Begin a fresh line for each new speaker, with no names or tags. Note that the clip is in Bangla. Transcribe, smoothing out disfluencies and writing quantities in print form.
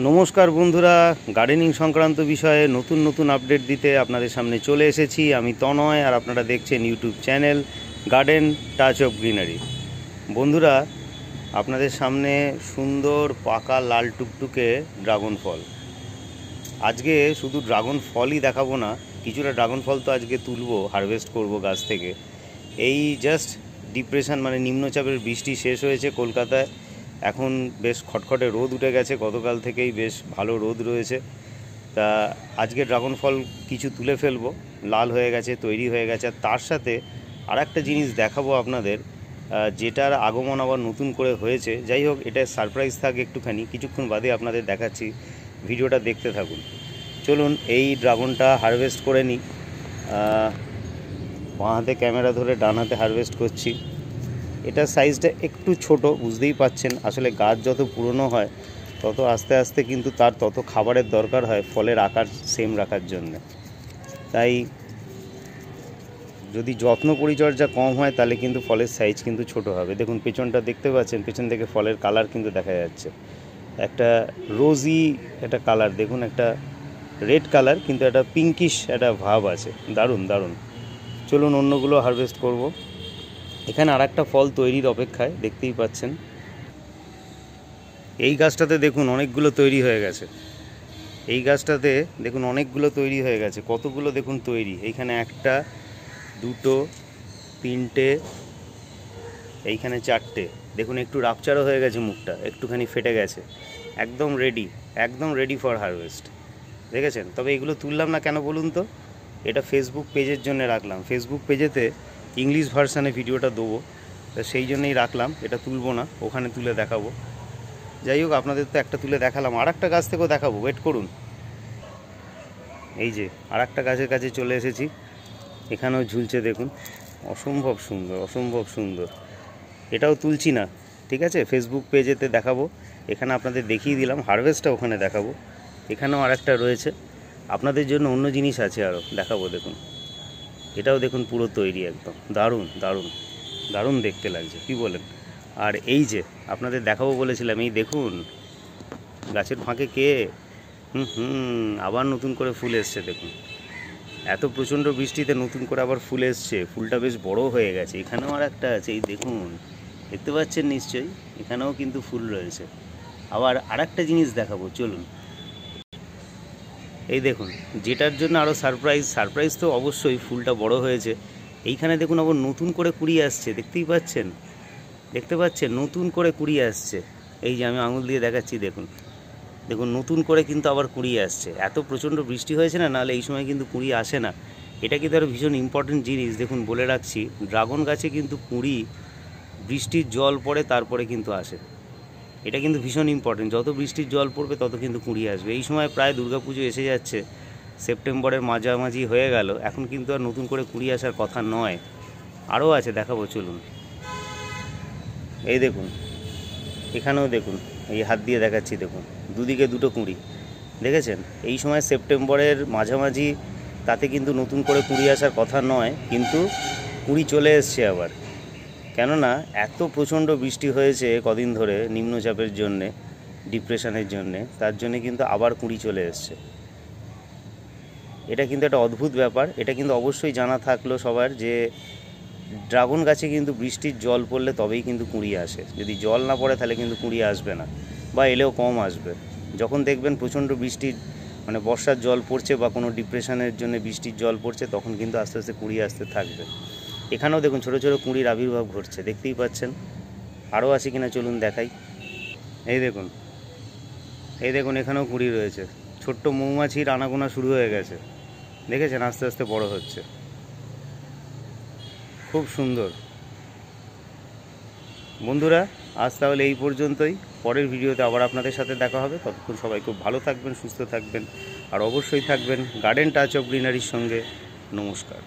নমস্কার বন্ধুরা, গার্ডেনিং সংক্রান্ত বিষয়ে নতুন নতুন আপডেট দিতে আপনাদের সামনে চলে এসেছি। আমি তনয়, আর আপনারা দেখছেন YouTube channel garden touch of greenery. বন্ধুরা, আপনাদের সামনে সুন্দর পাকা লাল টুকটুকে ড্রাগন ফল। আজকে শুধু ড্রাগন ফলই দেখাবো না, কিছুটা ড্রাগন ফল তো আজকে তুলবো, হারভেস্ট করব গাছ থেকে। এই জাস্ট ডিপ্রেশন মানে নিম্নচাপের বৃষ্টি শেষ হয়েছে কলকাতায়। এখন বেশ খটখটে রোদ উঠে গেছে, গতকাল থেকেই বেশ ভালো রোদ রয়েছে। তা আজকে ড্রাগন ফল কিছু তুলে ফেলবো, লাল হয়ে গেছে, তৈরি হয়ে গেছে। আর তার সাথে আর একটা জিনিস দেখাবো আপনাদের, যেটার আগমন আবার নতুন করে হয়েছে। যাই হোক, এটা সারপ্রাইজ থাকে একটুখানি, কিছুক্ষণ বাদে আপনাদের দেখাচ্ছি, ভিডিওটা দেখতে থাকুন। চলুন এই ড্রাগনটা হারভেস্ট করে নিই। বাঁ হাতে ক্যামেরা ধরে ডান হাতে হারভেস্ট করছি। এটার সাইজটা একটু ছোট, বুঝতেই পাচ্ছেন। আসলে গাছ যত পুরনো হয় তত আস্তে আস্তে কিন্তু তার তত খাবারের দরকার হয় ফলের আকার সেম রাখার জন্য। তাই যদি যত্ন পরিচর্যা কম হয় তাহলে কিন্তু ফলের সাইজ কিন্তু ছোট হবে। দেখুন পেছনটা দেখতে পাচ্ছেন, পেছন থেকে ফলের কালার কিন্তু দেখা যাচ্ছে, একটা রোজি একটা কালার, দেখুন একটা রেড কালার, কিন্তু একটা পিঙ্কিশ একটা ভাব আছে। দারুণ দারুণ। চলুন অন্যগুলো হারভেস্ট করব। এখানে আর একটা ফল তৈরির অপেক্ষায়, দেখতেই পাচ্ছেন। এই গাছটাতে দেখুন অনেকগুলো তৈরি হয়ে গেছে। এই গাছটাতে দেখুন অনেকগুলো তৈরি হয়ে গেছে। কতগুলো দেখুন তৈরি। এইখানে একটা, দুটো, তিনটে, এইখানে চারটে। দেখুন একটু রাপচারও হয়ে গেছে, মুখটা একটুখানি ফেটে গেছে। একদম রেডি, একদম রেডি ফর হারভেস্ট। দেখেছেন? তবে এগুলো তুললাম না কেন বলুন তো? এটা ফেসবুক পেজের জন্য রাখলাম। ফেসবুক পেজেতে ইংলিশ ভার্সানে ভিডিওটা দেবো, তা সেই জন্যই রাখলাম। এটা তুলবো না, ওখানে তুলে দেখাবো। যাই হোক, আপনাদের তো একটা তুলে দেখালাম, আর একটা গাছ থেকেও দেখাবো, ওয়েট করুন। এই যে আর একটা গাছের কাছে চলে এসেছি, এখানেও ঝুলছে দেখুন, অসম্ভব সুন্দর, অসম্ভব সুন্দর। এটাও তুলছি না, ঠিক আছে, ফেসবুক পেজেতে দেখাবো। এখানে আপনাদের দেখিয়ে দিলাম, হারভেস্টটা ওখানে দেখাবো। এখানেও আর একটা রয়েছে, আপনাদের জন্য অন্য জিনিস আছে আরও দেখাবো। দেখুন এটাও দেখুন পুরো তৈরি, একদম দারুণ দারুণ দারুণ দেখতে লাগছে, কি বলেন? আর এই যে আপনাদের দেখাবো বলেছিলাম, এই দেখুন গাছের ফাঁকে কে আবার নতুন করে ফুল এসছে। দেখুন এত প্রচণ্ড বৃষ্টিতে নতুন করে আবার ফুল এসছে, ফুলটা বেশ বড় হয়ে গেছে। এখানেও আর একটা আছে, এই দেখুন, দেখতে পাচ্ছেন নিশ্চয়ই, এখানেও কিন্তু ফুল রয়েছে। আবার আর একটা জিনিস দেখাবো, চলুন। এই দেখুন, যেটার জন্য আরও সারপ্রাইজ তো অবশ্যই, ফুলটা বড় হয়েছে। এইখানে দেখুন আবার নতুন করে কুড়ি আসছে, দেখতেই পাচ্ছেন, দেখতে পাচ্ছেন নতুন করে কুড়ি আসছে। এই যে আমি আঙুল দিয়ে দেখাচ্ছি, দেখুন দেখুন নতুন করে কিন্তু আবার কুড়ি আসছে। এত প্রচণ্ড বৃষ্টি হয়েছে না, নাহলে এই সময় কিন্তু কুড়ি আসে না। এটা কিন্তু আরও ভীষণ ইম্পর্টেন্ট জিনিস। দেখুন বলে রাখছি, ড্রাগন গাছে কিন্তু কুড়ি বৃষ্টির জল পড়ে তারপরে কিন্তু আসে। এটা কিন্তু ভীষণ ইম্পর্টেন্ট। যত বৃষ্টির জল পড়বে তত কিন্তু কুড়ি আসবে। এই সময় প্রায় দুর্গাপুজো এসে যাচ্ছে, সেপ্টেম্বরের মাঝামাঝি হয়ে গেল, এখন কিন্তু আর নতুন করে কুড়ি আসার কথা নয়। আরও আছে, দেখাবো চলুন। এই দেখুন, এখানেও দেখুন, এই হাত দিয়ে দেখাচ্ছি, দেখুন দুদিকে দুটো কুঁড়ি, দেখেছেন? এই সময় সেপ্টেম্বরের মাঝামাঝি, তাতে কিন্তু নতুন করে কুঁড়ি আসার কথা নয়, কিন্তু কুঁড়ি চলে এসছে আবার। কেননা এত প্রচণ্ড বৃষ্টি হয়েছে কদিন ধরে নিম্নচাপের জন্যে, ডিপ্রেশনের জন্যে, তার জন্যে কিন্তু আবার কুঁড়ি চলে এসছে। এটা কিন্তু একটা অদ্ভুত ব্যাপার। এটা কিন্তু অবশ্যই জানা থাকলো সবার, যে ড্রাগন গাছে কিন্তু বৃষ্টির জল পড়লে তবেই কিন্তু কুঁড়ি আসে। যদি জল না পড়ে তাহলে কিন্তু কুঁড়ি আসবে না, বা এলেও কম আসবে। যখন দেখবেন প্রচণ্ড বৃষ্টির মানে বর্ষার জল পড়ছে বা কোনো ডিপ্রেশনের জন্য বৃষ্টির জল পড়ছে, তখন কিন্তু আস্তে আস্তে কুঁড়ি আসতে থাকবে। এখানেও দেখুন ছোটো ছোটো কুঁড়ির আবির্ভাব ঘটছে, দেখতেই পাচ্ছেন। আরও আছে কিনা চলুন দেখাই। এই দেখুন, এই দেখুন, এখানেও কুঁড়ি রয়েছে। ছোট্ট মৌমাছির আনাগোনা শুরু হয়ে গেছে, দেখেছেন? আস্তে আস্তে বড় হচ্ছে, খুব সুন্দর। বন্ধুরা, আজ তাহলে এই পর্যন্তই। পরের ভিডিওতে আবার আপনাদের সাথে দেখা হবে। ততক্ষণ সবাই খুব ভালো থাকবেন, সুস্থ থাকবেন, আর অবশ্যই থাকবেন গার্ডেন টাচ অফ গ্রিনারির সঙ্গে। নমস্কার।